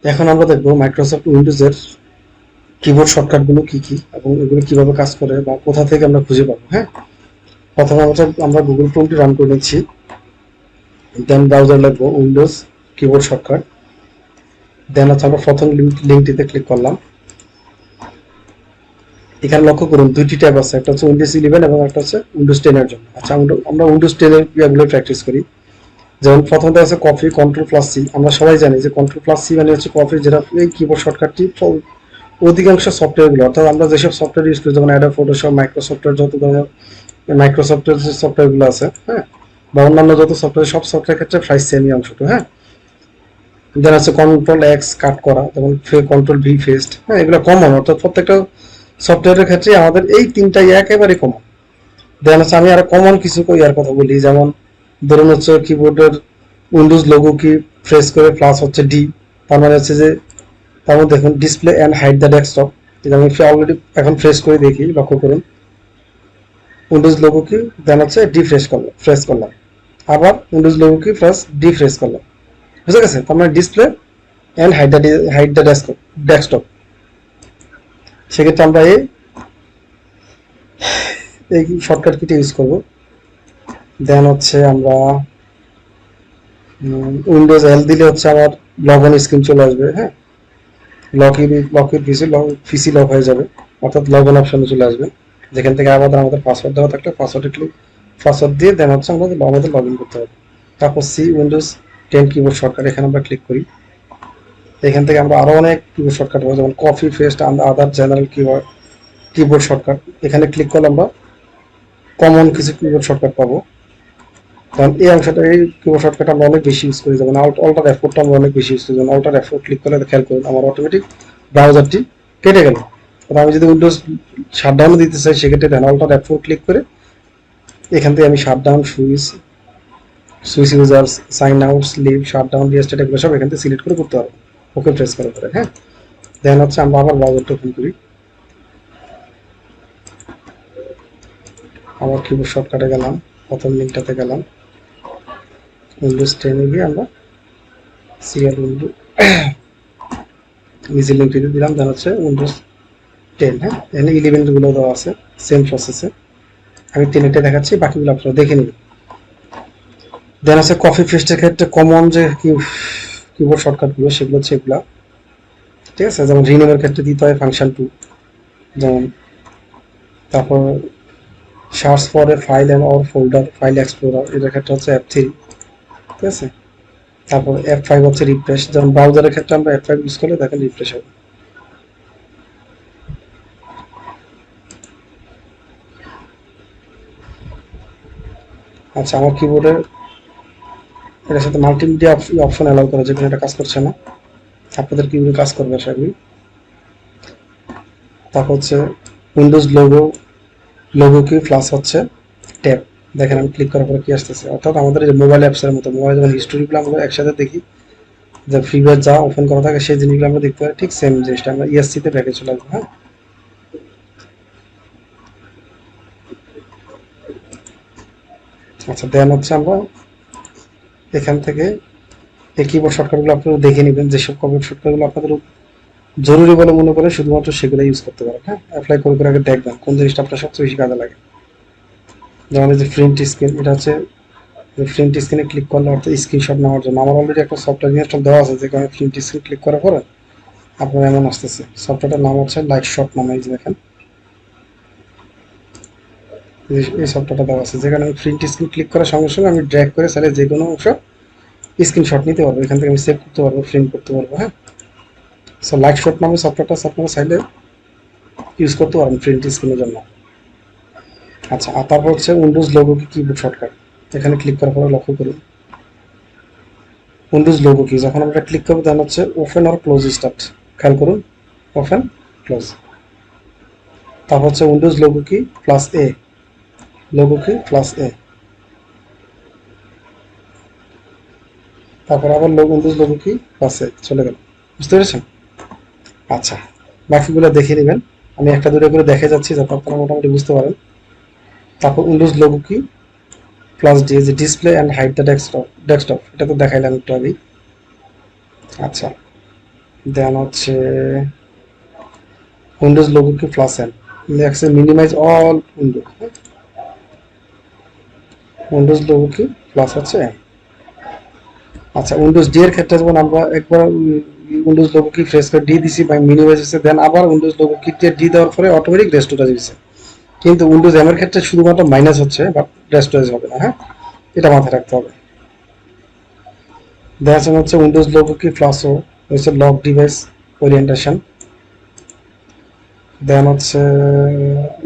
এখন আমরা দেখবো মাইক্রোসফট উইন্ডোজের কিবোর্ড শর্টকাটগুলো কি কি এবং এগুলো কিভাবে কাজ করে বা কোথা থেকে আমরা খুঁজে পাবো। হ্যাঁ, প্রথমে আমরা গুগল ক্রোমটি রান করে নিচ্ছি, দেন ব্রাউজার লিখবো উইন্ডোজ কিবোর্ড শর্টকাট, দেন হচ্ছে আমরা প্রথম লিঙ্কটিতে ক্লিক করলাম। এখানে লক্ষ্য করুন দুইটি ট্যাব আছে, একটা হচ্ছে উইন্ডোজ 11 এবং একটা হচ্ছে উইন্ডোজ 10 এর জন্য। আচ্ছা, আমরা উইন্ডোজ 10 এর ইয়াগুলো প্র্যাকটিস করি। যেমন প্রথমত আছে কপি, কন্ট্রোল প্লাস সি। আমরা সবাই জানি যে কন্ট্রোল প্লাস সি মানে হচ্ছে কপি, যেটা এই কিবোর্ড শর্টকাটটি অধিকাংশ সফটওয়্যারগুলো, অর্থাৎ আমরা যেসব সফটওয়্যার ইউজ করি যেমন অ্যাডোব ফটোশপ, মাইক্রোসফটের যত ধরনের মাইক্রোসফটের যে সফটওয়্যারগুলো আছে, হ্যাঁ, বা অন্যান্য যত সফটওয়্যার, সব সফটওয়্যার ক্ষেত্রে প্রায় সেমই অংশটা। হ্যাঁ, দেন আছে কন্ট্রোল এক্স কাট করা, যেমন কন্ট্রোল ভি ফেস্ট। হ্যাঁ, এগুলো কমন, অর্থাৎ প্রত্যেকটা সফটওয়্যারের ক্ষেত্রে আমাদের এই তিনটাই একেবারে কমন। দেন হচ্ছে আমি আরো কমন কিছু ইয়ার কথা বলি, যেমন ধরুন হচ্ছে কিবোর্ডের উইন্ডোজ লোগো কি প্রেস করে প্লাস হচ্ছে ডি, তার মানে হচ্ছে যে, তার মধ্যে দেখুন display and hide the desktop. এটা আমি অলরেডি এখন প্রেস করে দেখি, লক্ষ্য করুন উইন্ডোজ লোগো কি, দেন হচ্ছে ডি প্রেস করলাম, আবার Windows logo key plus D press করলাম। বুঝে গেছে? তার মানে display and hide the desktop. সেক্ষেত্রে আমরা এই শর্টকাট কিটি ইউজ করব। দেন হচ্ছে আমরা উইন্ডোজ এল দিলে হচ্ছে আমার লগ অন স্ক্রিন চলে আসবে। হ্যাঁ, লকের পিসি লক হয়ে যাবে, অর্থাৎ লগ অন অপশনে চলে আসবে, যেখান থেকে আমাদের পাসওয়ার্ড দেওয়া থাকলে পাসওয়ার্ড দিয়ে দেন হচ্ছে আমাদের লগ ইন করতে হবে। তারপর সি উইন্ডোজ 10 কিবোর্ড শর্টকাট, এখানে আমরা ক্লিক করি। এখান থেকে আমরা আরো অনেক কিবোর্ড শর্টকাট পাবো, যেমন কপি পেস্ট আদার জেনারেল কিবোর্ড শর্টকাট। এখানে ক্লিক করলে আমরা কমন কিছু কিবোর্ড শর্টকাট পাবো। কারণ এই কিবোর্ড শর্টকাট আমরা অনেক বেশি ইউজ করি, যেমন অল্টার এফোর্টটা আমরা অনেক বেশি ইউজ করি। যেমন অল্টার এফোর্ট ক্লিক করলে খেয়াল করুন আমার অটোমেটিক ব্রাউজারটি কেটে গেল। আমি যদি উইন্ডোজ শাটডাউন দিতে চাই, সেক্ষেত্রে দেন অল্টার এফোর্ট ক্লিক করে এখান থেকে আমি shutdown, switch users, sign out, sleep, shutdown, restart, এগুলো সব এখান থেকে সিলেক্ট করে করতে পারবো, ওকে প্রেস করার পরে। হ্যাঁ, দেন হচ্ছে আমরা আবার ব্রাউজারটা ওপেন করি, আবার কিবোর্ড শর্টকাটে গেলাম, প্রথম লিঙ্কটাতে গেলাম, উইন্ডোজ 10 এ গিয়ে আমরা সিএল উইন্ডো নিচের লিঙ্কটিতে দিলাম, দেন হচ্ছে উইন্ডোজ 10। হ্যাঁ, এখানে 11 গুলো দেওয়া আছে সেম প্রসেসে। আমি 10 দেখাচ্ছি, বাকিগুলো আপনারা দেখে নিন। দেন আছে কপি পেস্টের ক্ষেত্রে কমন যে কিবোর্ড শর্টকাটগুলো, সেগুলো হচ্ছে এগুলা। ঠিক আছে, যেমন রিনেমের ক্ষেত্রে দিতে হয় ফাংশন 2, যেমন তারপর search for a file and or folder, file explorer, এটার ক্ষেত্রে হচ্ছে F3। ঠিক আছে, তারপর F5 হচ্ছে রিফ্রেশ, যেমন ব্রাউজারের ক্ষেত্রে আমরা F5 ইউজ করলে দেখেন রিফ্রেশ হবে। আচ্ছা, আমার কিবোর্ডে এটার সাথে মাল্টিমিডিয়া অপশন অ্যালাউ করা, যেখানে এটা কাজ করছে না, আপনাদের কিভাবে কাজ করবে আশা করি। তারপর হচ্ছে উইন্ডোজ লোগো কি প্লাস হচ্ছে ট্যাব, দেখেন আমি ক্লিক করার পরে কি আসতেছে, অর্থাৎ আমাদের যে মোবাইল অ্যাপসের মতো, মোবাইল যেমন হিস্টোরিগুলো আমরা একসাথে দেখি, যে ফ্রিওয়্যার যা ওপেন করা থাকে সেই জিনিসগুলো আমরা দেখতে পাই, ঠিক সেম জিনিসটা আমরা ইএসসি তে ব্যাকে চলে আসবো। হ্যাঁ, আচ্ছা, দেন হচ্ছে আমরা এখান থেকে এই কিবোর্ড শর্টকাটগুলো আপনারা দেখে নেবেন, যেসব কিবোর্ড শর্টকাটগুলো আপনাদের জরুরি বলে মনে করে শুধুমাত্র সেগুলো ইউজ করতে পারেন। হ্যাঁ, অ্যাপ্লাই করে করে আগে দেখবেন কোন জিনিসটা আপনার সবচেয়ে বেশি কাজে লাগে। যেমন এই যে প্রিন্ট স্ক্রিন, এটা হচ্ছে প্রিন্ট স্ক্রিনে ক্লিক করলে অর্থাৎ স্ক্রিনশট নেওয়ার জন্য আমার অলরেডি একটা সফটওয়্যার ইনস্টল দেওয়া আছে, যেখানে প্রিন্ট স্ক্রিন ক্লিক করার পরে আপনার এমন আসতেছে। সফটওয়্যারটার নাম হচ্ছে লাইট শট নামে, এই যে দেখেন এই সফটওয়্যারটা দেওয়া আছে, যেখানে আমি প্রিন্ট স্ক্রিন ক্লিক করার সঙ্গে সঙ্গে আমি ড্র্যাগ করে চাইলে যে কোনো অংশ স্ক্রিনশট নিতে পারবো, এখান থেকে আমি সেভ করতে পারবো, প্রিন্ট করতে পারবো। হ্যাঁ, সো লাইট শট নামে সফটওয়্যারটা আপনারা চাইলে ইউজ করতে পারেন প্রিন্ট স্ক্রিনের জন্য। আচ্ছা, আর তারপর হচ্ছে উইন্ডোজ লোগো কি কিবোর্ড শর্টকাট, এখানে ক্লিক করার পরে লক্ষ্য করুন উইন্ডোজ লোগো কি, যখন আমরা ক্লিক করবো দেন হচ্ছে ওপেন অর ক্লোজ স্টার্ট, খেয়াল করুন ওপেন ক্লোজ। তারপর হচ্ছে উইন্ডোজ লোগো কি প্লাস এ, লোগো কি প্লাস এ, তারপর আবার উইন্ডোজ লোগো কি প্লাস এ, চলে গেল। বুঝতে পেরেছেন? আচ্ছা, বাকিগুলো দেখে নেবেন, আমি একটা দুটো করে দেখে যাচ্ছি যাতে আপনারা মোটামুটি বুঝতে পারেন। তারপর Windows logo key plus D, যে display and hide the desktop, এটা তো দেখাইলাম একটু আগেই। আচ্ছা, দেন হচ্ছে Windows logo key plus N, next minimise all window, Windows logo key plus হচ্ছে এন। আচ্ছা উইন্ডোজ ডি এর ক্ষেত্রে যেমন আমরা একবার উইন্ডোজ লোগো কি প্রেস করে ডি দিছি বা মিনিমাইজ হচ্ছে, দেন আবার উইন্ডোজ লোগো কি দিয়ে ডি দেওয়ার পরে অটোমেটিক রেস্টোরেজ দিছে, কিন্তু উইন্ডোজ এম এর ক্ষেত্রে শুধুমাত্র মাইনাস হচ্ছে বাট রেস্টোরেজ হবে না। হ্যাঁ, এটা মাথায় রাখতে হবে। দেন হচ্ছে উইন্ডোজ লোগো কি প্লাস ও হচ্ছে লক ডিভাইস ওরিয়েন্টেশন। দেন হচ্ছে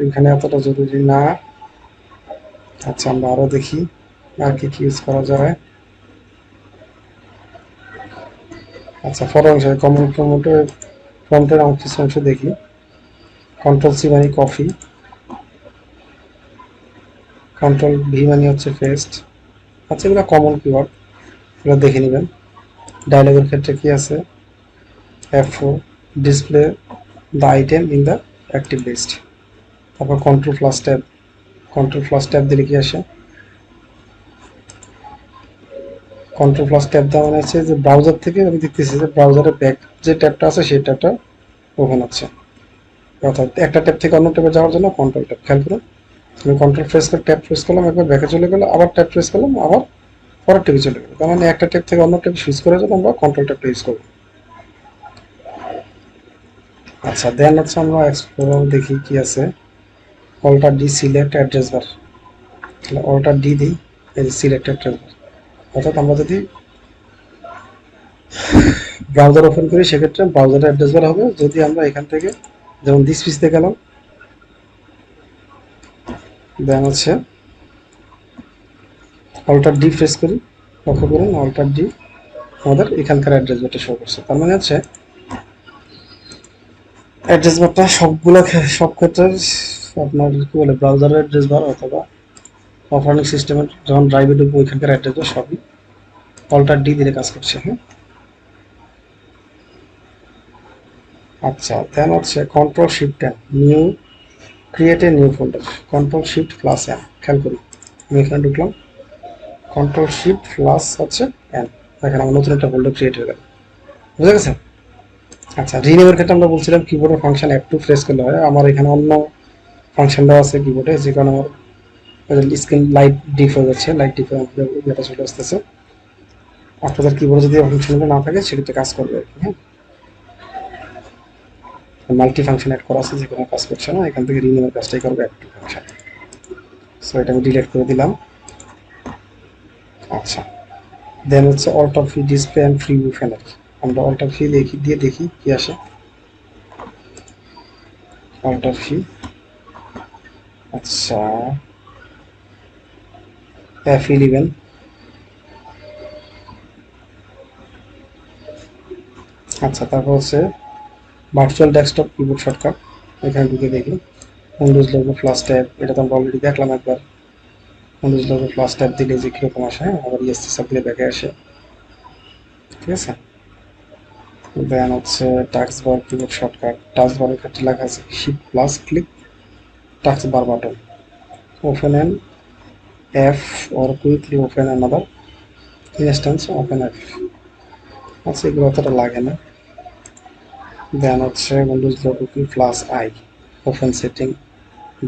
এখানে এতটা জরুরি না। আচ্ছা আমরা আরো দেখি আর কি কি ইউজ করা যায়। আচ্ছা ফর অংশ কমন ফ্রন্টের কিছু অংশ দেখি। কন্ট্রোল সি মানে কফি, কন্ট্রোল ভি মানে হচ্ছে পেস্ট। আচ্ছা এগুলো কমন কিওয়ার্ড, এগুলো দেখে নেবেন। ডায়লগের ক্ষেত্রে কি আছে, F4 display the item in the active list. তারপর control plus tab, control plus tab দিলে কি আসে, কন্ট্রোল প্লাস ট্যাব দেওয়া মানে হচ্ছে যে ব্রাউজার থেকে আমি দেখতেছি যে ব্রাউজারের ব্যাক যে ট্যাবটা আছে সেই ট্যাবটা ওপেন হচ্ছে, অর্থাৎ একটা ট্যাব থেকে অন্য ট্যাবে যাওয়ার জন্য কন্ট্রোল ট্যাব। খেয়াল করুন আমি কন্ট্রোল প্রেস করে ট্যাব প্রেস করলাম, একবার ব্যাকে চলে গেল, আবার ট্যাব প্রেস করলাম, আবার পরের ট্যাবে চলে গেল। তার মানে একটা ট্যাব থেকে অন্য ট্যাব সুইচ করার জন্য আমরা কন্ট্রোল ট্যাবটা ইউজ করবো। আচ্ছা দেন হচ্ছে আমরা এক্সপ্লোরার দেখি কি আছে। Alt D select address bar, তাহলে অল্টার ডি দিই, এই সিলেক্ট অ্যাড্রেস বার। অর্থাৎ আমরা যদি ব্রাউজার ওপেন করি সেক্ষেত্রে ব্রাউজারের অ্যাড্রেস বার হবে। যদি আমরা এখান থেকে যেমন দিস পিসতে গেলাম, দেন হচ্ছে অল্টার ডি প্রেস করি, লক্ষ্য করুন অল্টার ডি আমাদের এখানকার অ্যাড্রেস বারটা শো করছে। তার মানে হচ্ছে অ্যাড্রেস বারটা সবগুলো সব ক্ষেত্রে আপনার কি বলে ব্রাউজারের অ্যাড্রেস বার অথবা অপারেটিং সিস্টেমের যখন ড্রাইভে ঢুকবো ওইখানকার অ্যাড্রেস বার সবই অল্টার ডি দিলে কাজ করছে। হ্যাঁ, আচ্ছা দেন হচ্ছে control shift N new create a new folder, control shift plus N. খেয়াল করি আমি এখানে ঢুকলাম, কন্ট্রোল শিফট প্লাস হচ্ছে এন, দেখেন আমার নতুন একটা ফোল্ডার ক্রিয়েট হয়ে গেল। বুঝা গেছে? আচ্ছা রিনেমের ক্ষেত্রে আমরা বলছিলাম কিবোর্ডের ফাংশন F2 প্রেস করলে হয়। আমার এখানে অন্য ফাংশন দেওয়া আছে কিবোর্ডে, যে কারণে আমার স্ক্রিন লাইট ডিপ হয়ে যাচ্ছে, লাইট ডিপ হয়ে যেটা চলে আসতেছে। আপনাদের কিবোর্ডে যদি ফাংশনটা না থাকে সেক্ষেত্রে কাজ করবে আর কি। হ্যাঁ, মাল্টি ফাংশন অ্যাড করা আছে, যে কোনো কাজ করছে না, এখান থেকে রিনেমের কাজটাই করবে F2 ফাংশন। সো এটা আমি ডিলিট করে দিলাম। আচ্ছা দেন হচ্ছে alt P display and preview panel, আমরা অল্টার ফি দিয়ে দেখি কি আসে। অল্টার ফি, আচ্ছা F11, আচ্ছা তারপর হচ্ছে ভার্চুয়াল ডেস্কটপ কিবোর্ড শর্টকাট, এখানে ঢুকে দেখি উইন্ডোজ লোগো প্লাস ট্যাব, এটা তো আমরা অলরেডি দেখলাম একবার। উইন্ডোজ লোগো প্লাস ট্যাব দিলে যে কীরকম আসে, হ্যাঁ আবার ইএসসি সাব দিলে ব্যাকে আসে। ঠিক আছে, দেন হচ্ছে টাস্ক বার কিবোর্ড শর্টকাট, টাস্ক বারের ক্ষেত্রে লেখা আছে shift plus click task bar button, open N F or quickly open another instance open F. আচ্ছা এগুলো অতটা লাগে না। দেন হচ্ছে Windows logo key plus I, open setting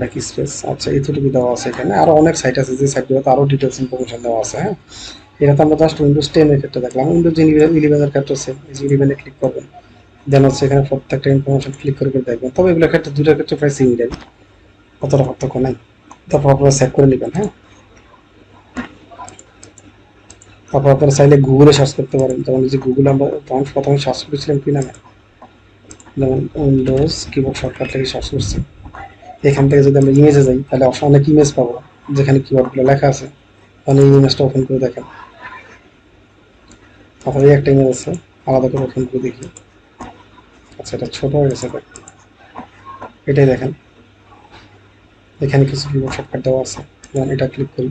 back space. আচ্ছা এতটুকু দেওয়া আছে এখানে, আরো অনেক সাইট আছে যে সাইটগুলোতে আরো ডিটেলস ইনফরমেশন দেওয়া আছে। হ্যাঁ, এটা তো আমরা জাস্ট উইন্ডোজ 10 এর ক্ষেত্রে দেখলাম, উইন্ডোজ 11 এর ক্ষেত্রে আছে, এই যে 11 ক্লিক করবেন, দেন হচ্ছে এখানে প্রত্যেকটা ইনফরমেশন ক্লিক করে করে দেখবেন। তবে এগুলোর ক্ষেত্রে দুটোর ক্ষেত্রে প্রায় সিমিলার, অতটা পার্থক্য নাই। তারপর আপনারা সেট করে নেবেন। হ্যাঁ, তারপর আপনারা চাইলে গুগলে সার্চ করতে পারেন, যেমন এই যে গুগলে আমরা তখন প্রথমে সার্চ করেছিলাম কি নামে, যেমন উইন্ডোজ কিবোর্ড শর্টকাট থেকে সার্চ করছি। এখান থেকে যদি আমরা ইমেজে যাই তাহলে অনেক ইমেজ পাবো যেখানে কিওয়ার্ডগুলো লেখা আছে, তাহলে এই ইমেজটা ওপেন করে দেখেন। তারপরে একটা ইমেজ আছে, আলাদা করে ওপেন করে দেখি। আচ্ছা এটা ছোট হয়ে গেছে, এটাই দেখেন, এখানে কিছু কিবোর্ড শর্টকাট দেওয়া আছে, যেমন এটা ক্লিক করি,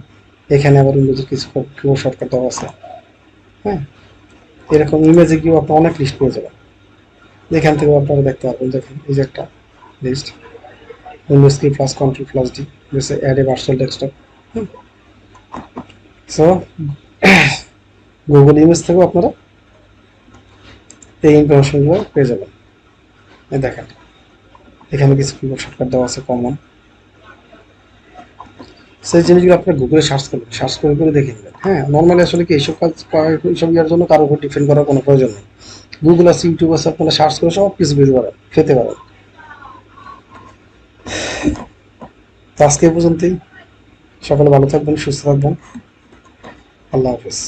এখানে আবার উইন্ডোজের কিছু কিবোর্ড শর্টকাট দেওয়া আছে। হ্যাঁ, এরকম ইমেজে গিয়েও আপনি অনেক লিস্ট পেয়ে যাবেন, এখান থেকেও আপনারা দেখতে পারবেন। দেখেন এই যে একটা list, Windows key plus control plus D, add a virtual desktop. So Google image থেকেও আপনারা এই ইনফরমেশনগুলো পেয়ে যাবেন। এই দেখেন এখানে কিছু কিবোর্ড শর্টকাট দেওয়া আছে কমন। সেই জিনিসগুলো আপনার গুগলে সার্চ করবেন, সার্চ করে করে দেখে নেবেন। হ্যাঁ, নর্মালি আসলে কি এইসব কাজ এইসব ইয়ার জন্য কারোর উপর ডিপেন্ড করার কোনো প্রয়োজন নেই। গুগল আছে, ইউটিউব আছে, আপনারা সার্চ করে সব কিছু পেতে পারেন। তো আজকে এই পর্যন্তই। সকলে ভালো থাকবেন, সুস্থ থাকবেন। আল্লাহ হাফেজ।